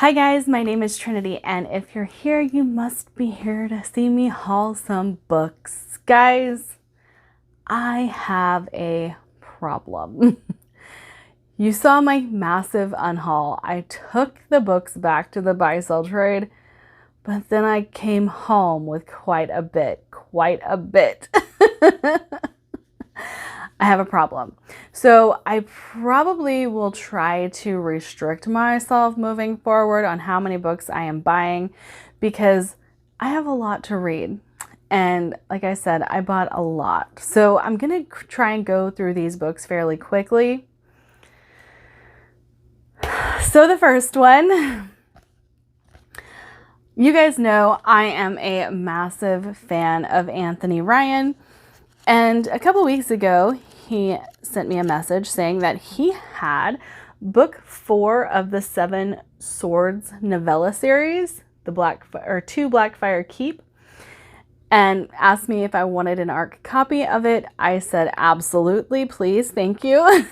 Hi guys, my name is Trinity, and if you're here, you must be here to see me haul some books. Guys, I have a problem. You saw my massive unhaul. I took the books back to the buy-sell trade, but then I came home with quite a bit. I have a problem. So I probably will try to restrict myself moving forward on how many books I am buying because I have a lot to read. And like I said, I bought a lot. So I'm going to try and go through these books fairly quickly. So the first one, you guys know I am a massive fan of Anthony Ryan. And a couple weeks ago, he sent me a message saying that he had book 4 of the 7 Swords novella series, the To Blackfire Keep, and asked me if I wanted an ARC copy of it. I said, absolutely, please, thank you.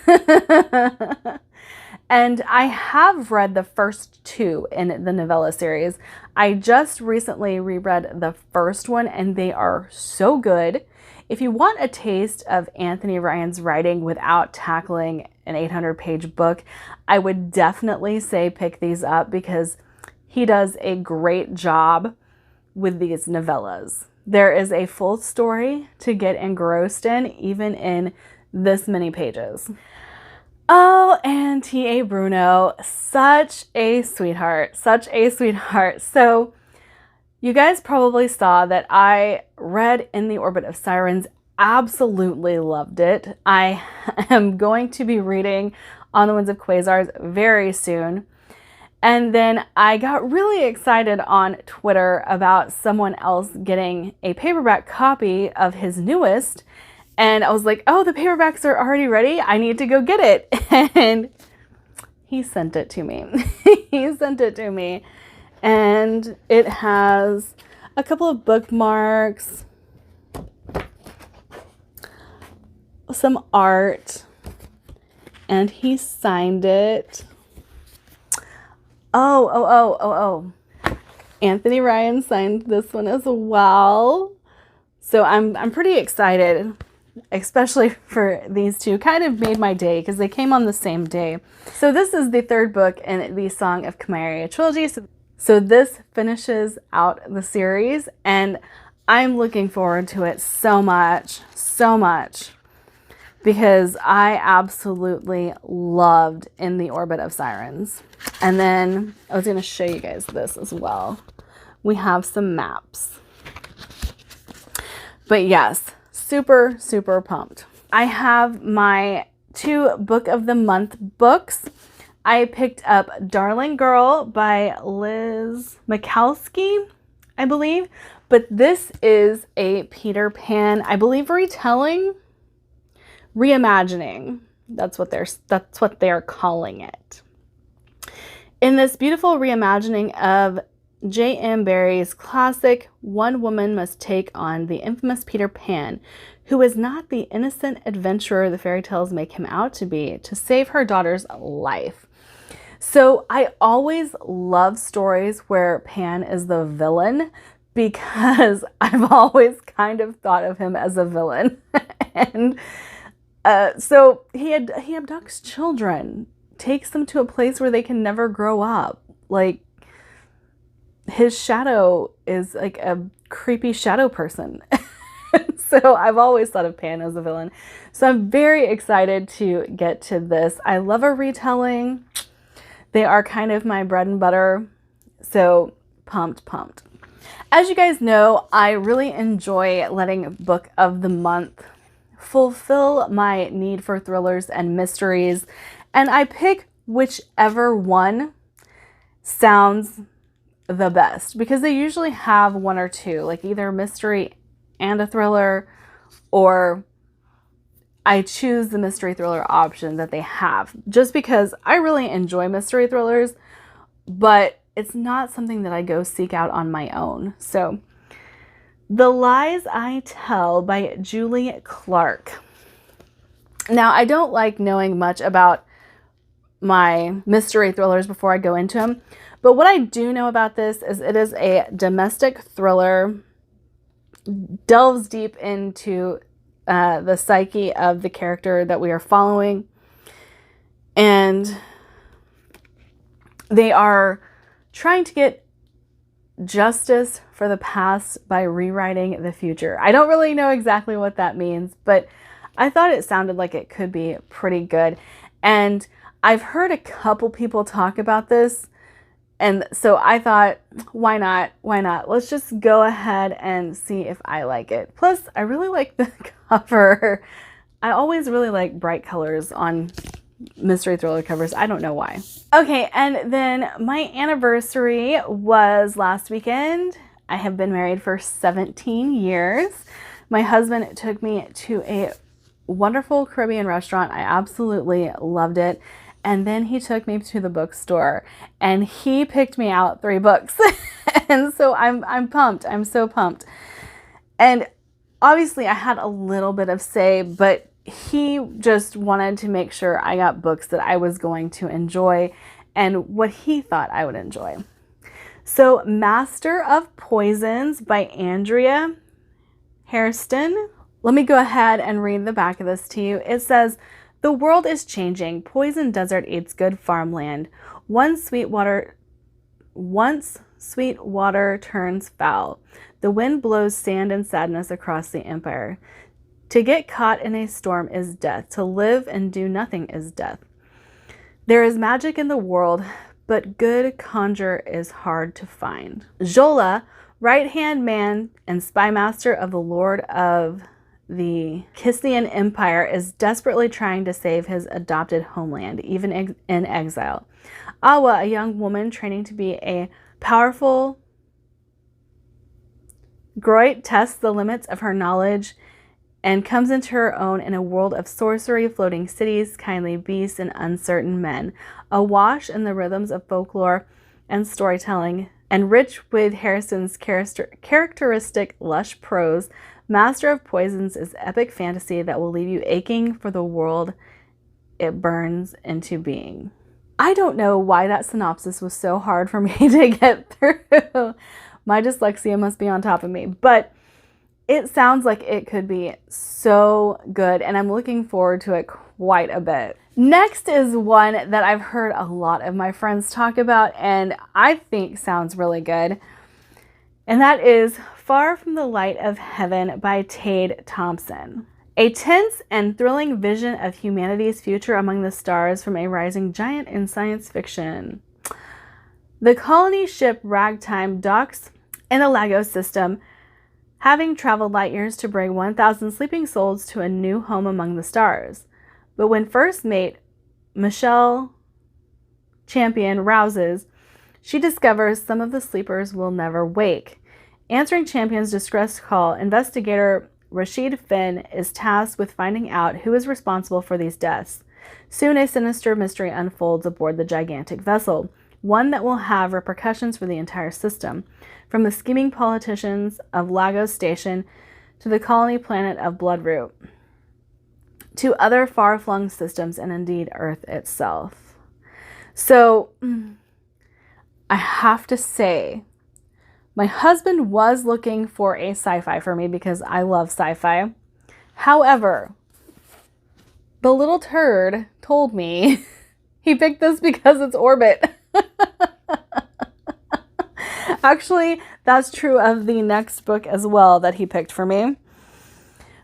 And I have read the first 2 in the novella series. I just recently reread the first one, and they are so good. If you want a taste of Anthony Ryan's writing without tackling an 800-page book, I would definitely say pick these up because he does a great job with these novellas. There is a full story to get engrossed in, even in this many pages. Oh, and T.A. Bruno, such a sweetheart, such a sweetheart. So you guys probably saw that I read In the Orbit of Sirens, absolutely loved it. I am going to be reading On the Winds of Quasars very soon. And then I got really excited on Twitter about someone else getting a paperback copy of his newest. And I was like, oh, the paperbacks are already ready. I need to go get it. And he sent it to me. He sent it to me. And it has a couple of bookmarks, some art, and he signed it. Oh. Anthony Ryan signed this one as well. So I'm pretty excited, especially for these two. Kind of made my day because they came on the same day. So this is the 3rd book in the Song of Chimera trilogy. So this finishes out the series, and I'm looking forward to it so much, because I absolutely loved In the Orbit of Sirens. And then I was going to show you guys this as well. We have some maps. But yes, super pumped. I have my 2 Book of the Month books. I picked up Darling Girl by Liz Mikulski, I believe. But this is a Peter Pan, I believe, retelling, reimagining. That's what they're calling it. In this beautiful reimagining of J.M. Barrie's classic, one woman must take on the infamous Peter Pan, who is not the innocent adventurer the fairy tales make him out to be, to save her daughter's life. So I always love stories where Pan is the villain because I've always kind of thought of him as a villain. And so he abducts children, takes them to a place where they can never grow up. Like, his shadow is like a creepy shadow person. So I've always thought of Pan as a villain. So I'm very excited to get to this. I love a retelling. They are kind of my bread and butter. So pumped. As you guys know, I really enjoy letting Book of the Month fulfill my need for thrillers and mysteries. And I pick whichever one sounds the best because they usually have 1 or 2, like either mystery and a thriller, or I choose the mystery thriller option that they have just because I really enjoy mystery thrillers, but it's not something that I go seek out on my own. So The Lies I Tell by Julie Clark. Now, I don't like knowing much about my mystery thrillers before I go into them. But what I do know about this is it is a domestic thriller, delves deep into the psyche of the character that we are following. And they are trying to get justice for the past by rewriting the future. I don't really know exactly what that means, but I thought it sounded like it could be pretty good. And I've heard a couple people talk about this. And so I thought, why not? Why not? Let's just go ahead and see if I like it. Plus, I really like the cover. I always really like bright colors on mystery thriller covers. I don't know why. Okay, and then my anniversary was last weekend. I have been married for 17 years. My husband took me to a wonderful Caribbean restaurant. I absolutely loved it. And then he took me to the bookstore and he picked me out 3 books. And so I'm pumped. I'm so pumped. And obviously I had a little bit of say, but he just wanted to make sure I got books that I was going to enjoy and what he thought I would enjoy. So Master of Poisons by Andrea Hairston. Let me go ahead and read the back of this to you. It says, "The world is changing. Poison desert eats good farmland. Once sweet water turns foul. The wind blows sand and sadness across the empire. To get caught in a storm is death. To live and do nothing is death. There is magic in the world, but good conjure is hard to find. Jola, right-hand man and spy master of the Lord of the Kissian Empire, is desperately trying to save his adopted homeland, even in exile. Awa, a young woman training to be a powerful Groit, tests the limits of her knowledge and comes into her own in a world of sorcery, floating cities, kindly beasts, and uncertain men. Awash in the rhythms of folklore and storytelling, and rich with Harrison's characteristic lush prose, Master of Poisons is epic fantasy that will leave you aching for the world it burns into being." I don't know why that synopsis was so hard for me to get through. My dyslexia must be on top of me, but it sounds like it could be so good, and I'm looking forward to it quite a bit. Next is one that I've heard a lot of my friends talk about, and I think sounds really good. And that is Far from the Light of Heaven by Tade Thompson. A tense and thrilling vision of humanity's future among the stars from a rising giant in science fiction. The colony ship Ragtime docks in the Lagos system, having traveled light years to bring 1,000 sleeping souls to a new home among the stars. But when first mate Michelle Champion rouses, she discovers some of the sleepers will never wake. Answering Champion's distress call, investigator Rashid Finn is tasked with finding out who is responsible for these deaths. Soon a sinister mystery unfolds aboard the gigantic vessel, one that will have repercussions for the entire system, from the scheming politicians of Lagos Station to the colony planet of Bloodroot, to other far-flung systems, and indeed Earth itself. So, I have to say, my husband was looking for a sci-fi for me because I love sci-fi. However, the little turd told me he picked this because it's Orbit. Actually, that's true of the next book as well that he picked for me.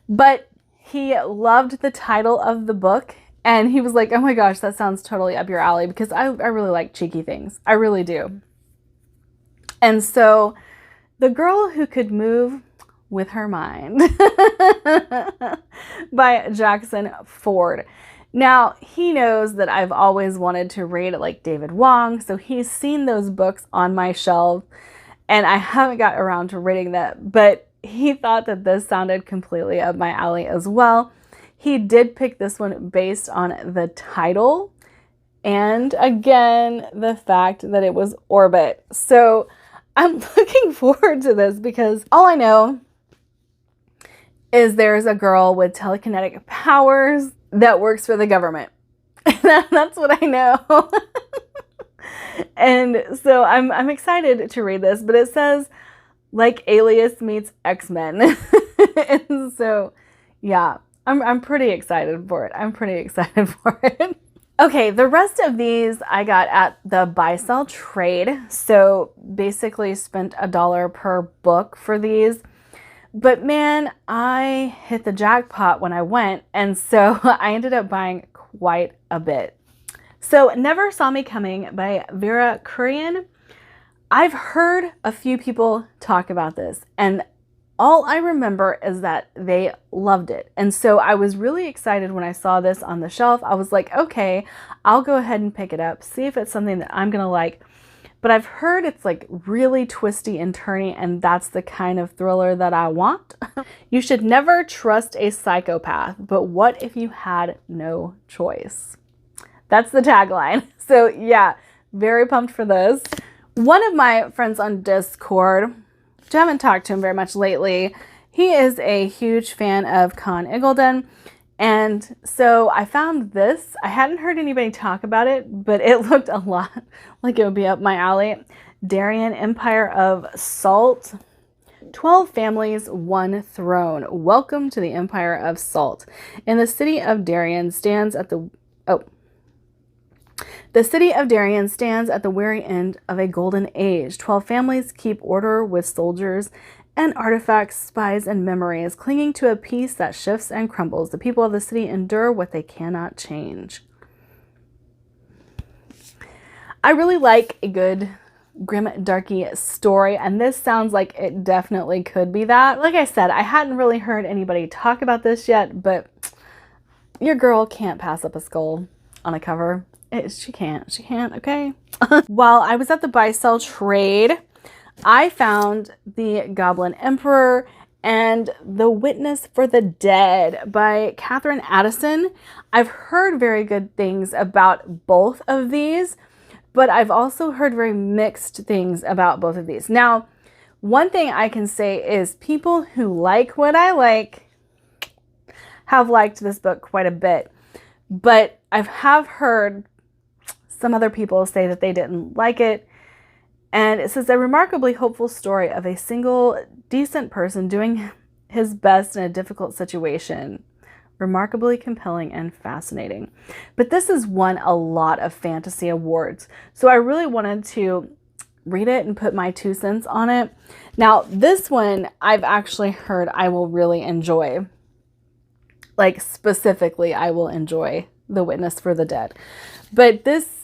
But he loved the title of the book, and he was like, "Oh my gosh, that sounds totally up your alley," because I really like cheeky things. I really do. And so, The Girl Who Could Move with Her Mind by Jackson Ford. Now, he knows that I've always wanted to read like David Wong, so he's seen those books on my shelf, and I haven't got around to reading that, but he thought that this sounded completely up my alley as well. He did pick this one based on the title, and again, the fact that it was Orbit. So I'm looking forward to this because all I know is there's a girl with telekinetic powers that works for the government. That's what I know. And so I'm excited to read this, but it says like Alias meets X-Men. And so yeah, I'm pretty excited for it. I'm pretty excited for it. Okay, the rest of these I got at the buy-sell trade. So basically spent $1 per book for these. But man, I hit the jackpot when I went, and so I ended up buying quite a bit. So Never Saw Me Coming by Vera Kurian. I've heard a few people talk about this, and all I remember is that they loved it. And so I was really excited when I saw this on the shelf. I was like, okay, I'll go ahead and pick it up, see if it's something that I'm gonna like. But I've heard it's like really twisty and turny, and that's the kind of thriller that I want. You should never trust a psychopath, but what if you had no choice? That's the tagline. So yeah, very pumped for this. One of my friends on Discord, which I haven't talked to him very much lately, he is a huge fan of Con Iggulden. And so I found this. I hadn't heard anybody talk about it, but it looked a lot like it would be up my alley. Darien, Empire of Salt. 12 families, 1 throne. Welcome to the Empire of Salt. And the city of Darien stands at the... The city of Darien stands at the weary end of a golden age. 12 families keep order with soldiers and artifacts, spies, and memories, clinging to a peace that shifts and crumbles. The people of the city endure what they cannot change. I really like a good grim, darky story, and this sounds like it definitely could be that. Like I said, I hadn't really heard anybody talk about this yet, but your girl can't pass up a skull on a cover. She can't, okay? While I was at the buy-sell trade, I found The Goblin Emperor and The Witness for the Dead by Catherine Addison. I've heard very good things about both of these, but I've also heard very mixed things about both of these. Now, one thing I can say is people who like what I like have liked this book quite a bit, but I have heard some other people say that they didn't like it. And it says a remarkably hopeful story of a single, decent person doing his best in a difficult situation. Remarkably compelling and fascinating. But this has won a lot of fantasy awards. So I really wanted to read it and put my 2 cents on it. Now, this one I've actually heard I will really enjoy. Like specifically, I will enjoy The Witness for the Dead. But this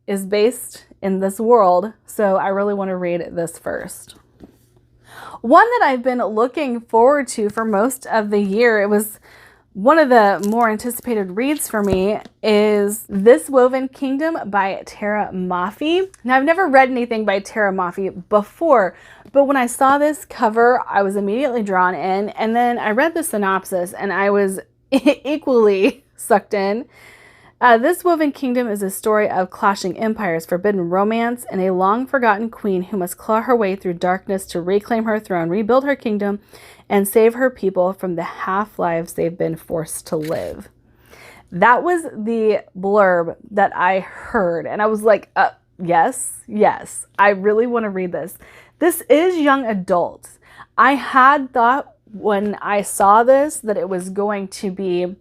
is based in this world, so I really want to read this first. One that I've been looking forward to for most of the year, it was one of the more anticipated reads for me, is This Woven Kingdom by Tara Maffei. Now, I've never read anything by Tara Maffei before, but when I saw this cover, I was immediately drawn in, and then I read the synopsis and I was equally sucked in. This Woven Kingdom is a story of clashing empires, forbidden romance, and a long-forgotten queen who must claw her way through darkness to reclaim her throne, rebuild her kingdom, and save her people from the half-lives they've been forced to live. That was the blurb that I heard, and I was like, yes, I really want to read this. This is young adult. I had thought when I saw this that it was going to be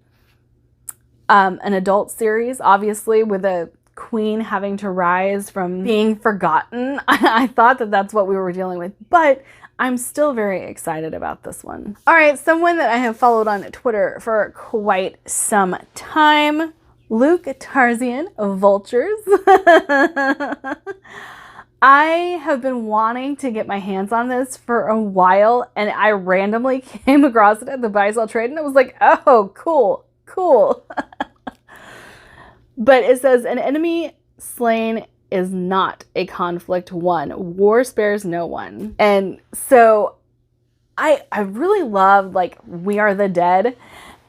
an adult series, obviously, with a queen having to rise from being forgotten. I thought that that's what we were dealing with, but I'm still very excited about this one. All right, someone that I have followed on Twitter for quite some time, Luke Tarzian of Vultures. I have been wanting to get my hands on this for a while, and I randomly came across it at the buy-sell trade, and I was like, oh, cool. But it says, an enemy slain is not a conflict won. War spares no one. And so I really love, like, We Are the Dead.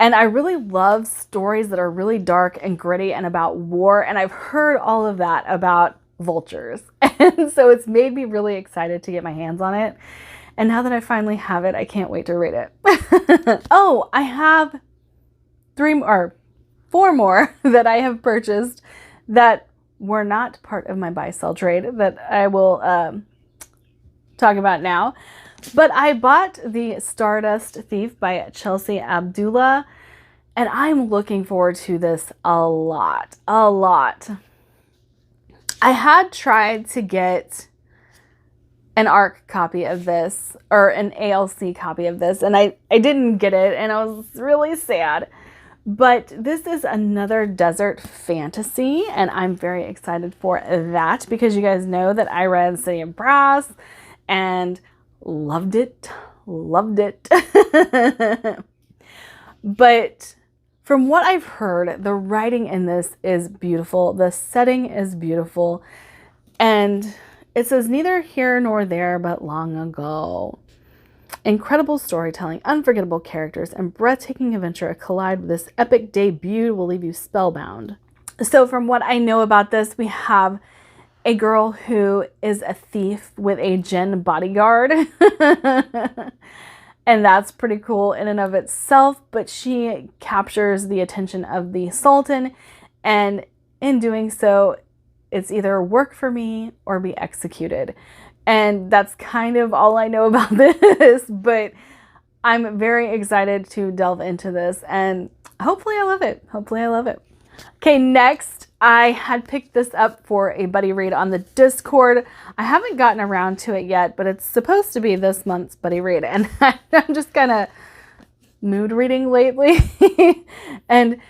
And I really love stories that are really dark and gritty and about war. And I've heard all of that about Vultures. And so it's made me really excited to get my hands on it. And now that I finally have it, I can't wait to read it. Oh, I have 4 more that I have purchased that were not part of my buy-sell trade that I will talk about now. But I bought the Stardust Thief by Chelsea Abdullah, and I'm looking forward to this a lot. I had tried to get an ARC copy of this, or an ALC copy of this, and I didn't get it, and I was really sad. But this is another desert fantasy, and I'm very excited for that because you guys know that I read City of Brass and loved it. But from what I've heard, the writing in this is beautiful. The setting is beautiful. And it says neither here nor there, but long ago. Incredible storytelling, unforgettable characters, and breathtaking adventure collide with this epic debut will leave you spellbound. So from what I know about this, we have a girl who is a thief with a djinn bodyguard. And that's pretty cool in and of itself, but she captures the attention of the Sultan, and in doing so, it's either work for me or be executed. And that's kind of all I know about this, but I'm very excited to delve into this, and hopefully I love it. Okay, next, I had picked this up for a buddy read on the Discord. I haven't gotten around to it yet, but it's supposed to be this month's buddy read, and I'm just kind of mood reading lately. And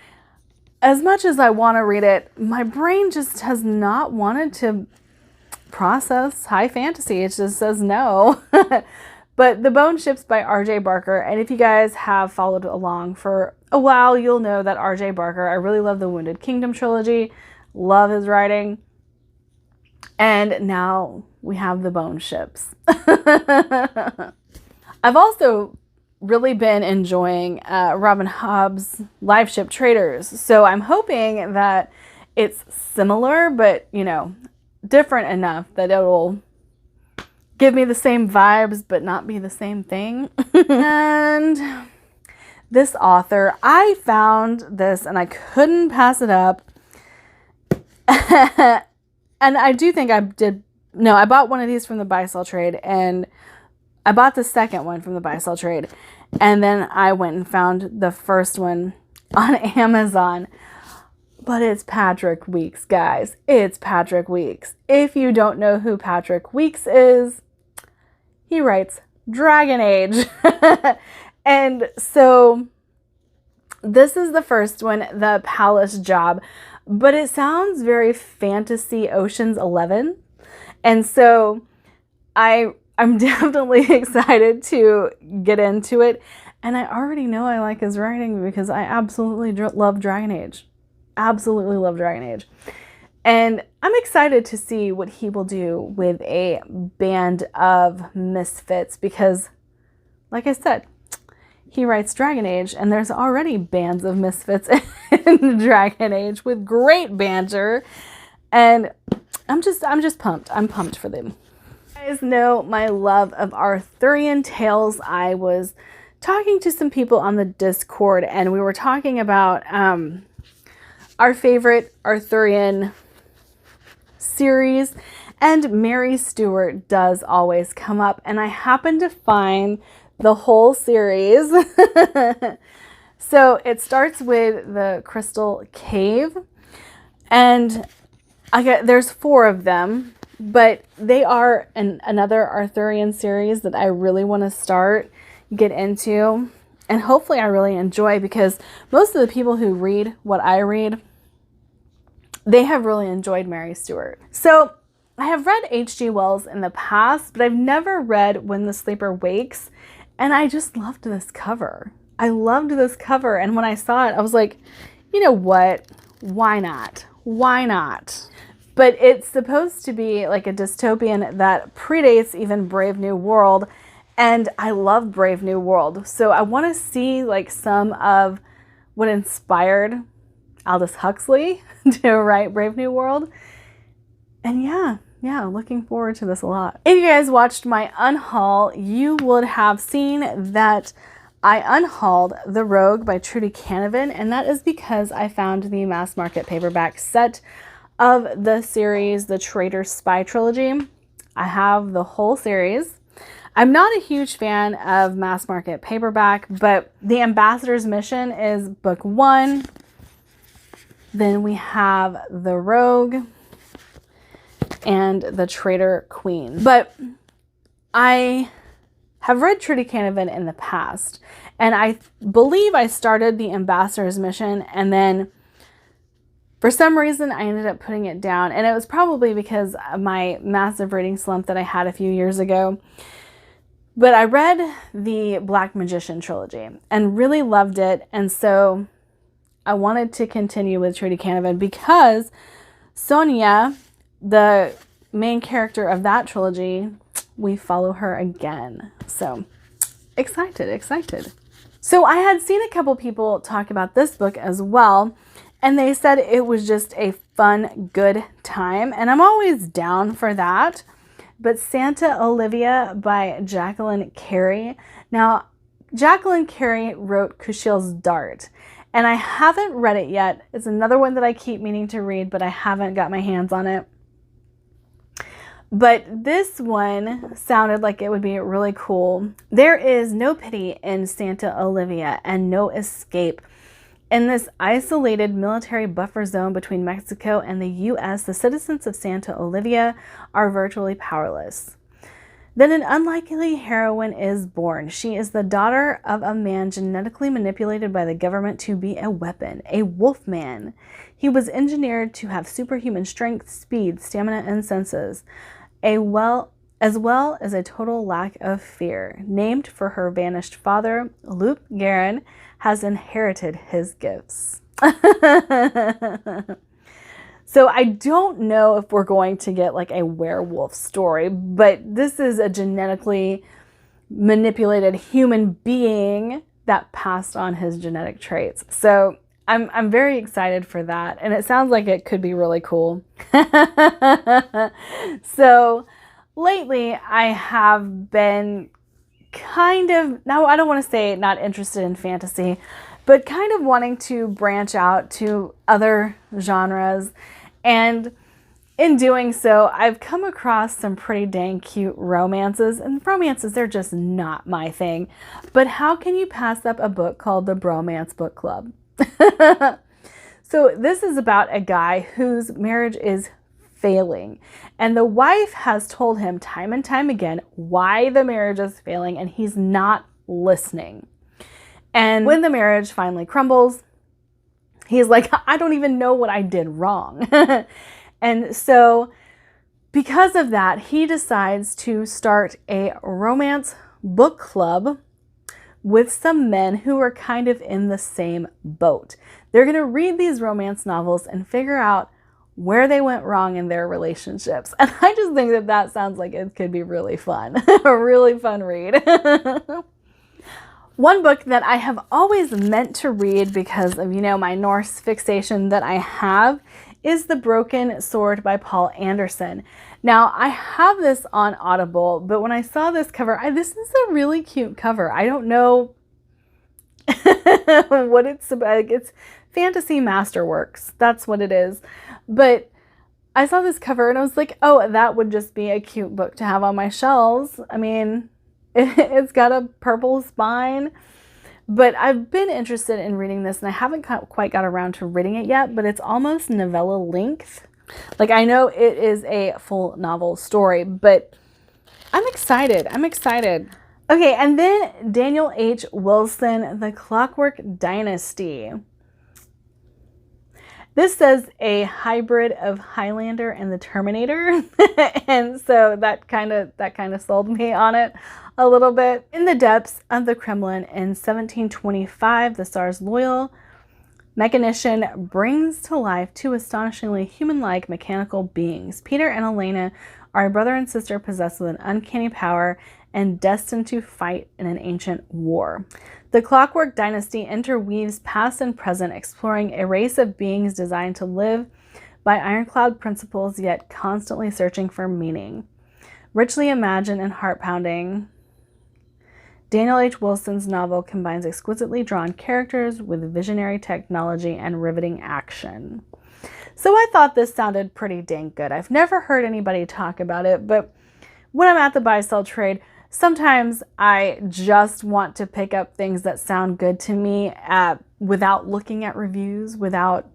as much as I want to read it, my brain just has not wanted to process high fantasy. It just says no. But The Bone Ships by R.J. Barker, and if you guys have followed along for a while, you'll know that R.J. Barker, I really love the Wounded Kingdom trilogy, love his writing, and now we have The Bone Ships. I've also really been enjoying Robin Hobb's Live Ship Traders, so I'm hoping that it's similar, but, you know, different enough that it'll give me the same vibes but not be the same thing. And this author, I found this and I couldn't pass it up. And I do think I bought one of these from the buy-sell trade, and I bought the second one from the buy-sell trade, and then I went and found the first one on Amazon. But it's Patrick Weeks, guys. It's Patrick Weeks. If you don't know who Patrick Weeks is, he writes Dragon Age. And so this is the first one, The Palace Job. But it sounds very fantasy Ocean's 11. And so I'm definitely excited to get into it. And I already know I like his writing because I absolutely love Dragon Age. Absolutely love Dragon Age. And I'm excited to see what he will do with a band of misfits because, like I said, he writes Dragon Age, and there's already bands of misfits in Dragon Age with great banter, and I'm just pumped. I'm pumped for them. You guys know my love of Arthurian tales. I was talking to some people on the Discord, and we were talking about our favorite Arthurian series, and Mary Stuart does always come up, and I happened to find the whole series. So it starts with the Crystal Cave, and there's 4 of them, but they are another Arthurian series that I really want to get into, and hopefully I really enjoy, because most of the people who read what I read, they have really enjoyed Mary Stuart. So I have read H.G. Wells in the past, but I've never read When the Sleeper Wakes, and I just loved this cover. I loved this cover, and when I saw it, I was like, you know what? Why not? Why not? But it's supposed to be like a dystopian that predates even Brave New World, and I love Brave New World. So I want to see like some of what inspired Aldous Huxley to write Brave New World. And yeah, looking forward to this a lot. If you guys watched my unhaul, you would have seen that I unhauled The Rogue by Trudy Canavan, and that is because I found the mass market paperback set of the series, the Traitor Spy trilogy. I have the whole series. I'm not a huge fan of mass market paperback, but The Ambassador's Mission is book 1. Then we have The Rogue and The Traitor Queen. But I have read Trudy Canavan in the past, and I believe I started The Ambassador's Mission, and then for some reason I ended up putting it down, and it was probably because of my massive reading slump that I had a few years ago. But I read the Black Magician trilogy and really loved it, and so I wanted to continue with Trudy Canavan because Sonia, the main character of that trilogy, we follow her again. So excited. So I had seen a couple people talk about this book as well, and they said it was just a fun, good time, and I'm always down for that. But Santa Olivia by Jacqueline Carey. Now, Jacqueline Carey wrote Kushiel's Dart, and I haven't read it yet. It's another one that I keep meaning to read, but I haven't got my hands on it. But this one sounded like it would be really cool. There is no pity in Santa Olivia and no escape. In this isolated military buffer zone between Mexico and the U.S., the citizens of Santa Olivia are virtually powerless. Then an unlikely heroine is born. She is the daughter of a man genetically manipulated by the government to be a weapon, a wolf man. He was engineered to have superhuman strength, speed, stamina, and senses, as well as a total lack of fear. Named for her vanished father, Luke Guerin has inherited his gifts. So I don't know if we're going to get like a werewolf story, but this is a genetically manipulated human being that passed on his genetic traits. So I'm very excited for that, and it sounds like it could be really cool. So lately I have been kind of, now I don't want to say not interested in fantasy, but kind of wanting to branch out to other genres. And in doing so, I've come across some pretty dang cute romances, and romances, they're just not my thing. But how can you pass up a book called The Bromance Book Club? So this is about a guy whose marriage is failing, and the wife has told him time and time again why the marriage is failing, and he's not listening. And when the marriage finally crumbles, he's like, I don't even know what I did wrong. And so because of that, he decides to start a romance book club with some men who are kind of in the same boat. They're going to read these romance novels and figure out where they went wrong in their relationships. And I just think that that sounds like it could be really fun. A really fun read. One book that I have always meant to read because of, my Norse fixation that I have is The Broken Sword by Paul Anderson. Now, I have this on Audible, but when I saw this cover, this is a really cute cover. I don't know what it's about. It's fantasy masterworks. That's what it is. But I saw this cover and I was like, oh, that would just be a cute book to have on my shelves. I mean, it's got a purple spine. But I've been interested in reading this, and I haven't quite got around to reading it yet, but it's almost novella length. Like, I know it is a full novel story, but I'm excited. Okay, and then Daniel H. Wilson, The Clockwork Dynasty. This says a hybrid of Highlander and the Terminator. And so that kind of sold me on it a little bit. In the depths of the Kremlin in 1725, the Tsar's loyal mechanician brings to life two astonishingly human-like mechanical beings. Peter and Elena are a brother and sister possessed with an uncanny power and destined to fight in an ancient war. The Clockwork Dynasty interweaves past and present, exploring a race of beings designed to live by ironclad principles, yet constantly searching for meaning. Richly imagined and heart-pounding, Daniel H. Wilson's novel combines exquisitely drawn characters with visionary technology and riveting action. So I thought this sounded pretty dang good. I've never heard anybody talk about it, but when I'm at the buy-sell trade, sometimes I just want to pick up things that sound good to me without looking at reviews, without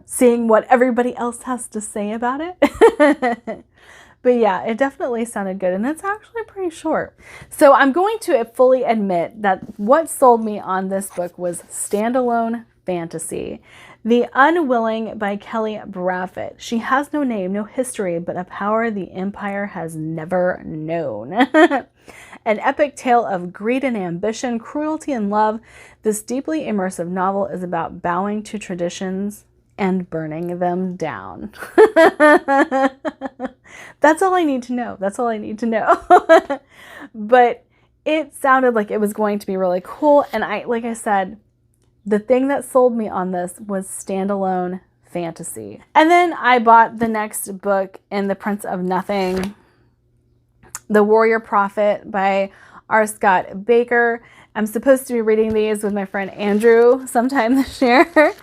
seeing what everybody else has to say about it. But yeah, it definitely sounded good, and it's actually pretty short. So I'm going to fully admit that what sold me on this book was Standalone Fantasy. The Unwilling by Kelly Braffett. She has no name, no history, but a power the Empire has never known. An epic tale of greed and ambition, cruelty and love, this deeply immersive novel is about bowing to traditions and burning them down. That's all I need to know. That's all I need to know. But it sounded like it was going to be really cool. And like I said, the thing that sold me on this was Standalone Fantasy. And then I bought the next book in The Prince of Nothing, The Warrior Prophet by R. Scott Baker. I'm supposed to be reading these with my friend Andrew sometime this year.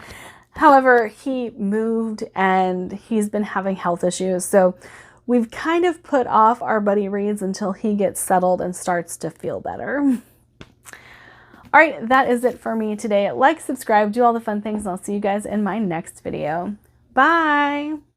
However, he moved and he's been having health issues. So we've kind of put off our buddy reads until he gets settled and starts to feel better. All right, that is it for me today. Like, subscribe, do all the fun things, and I'll see you guys in my next video. Bye!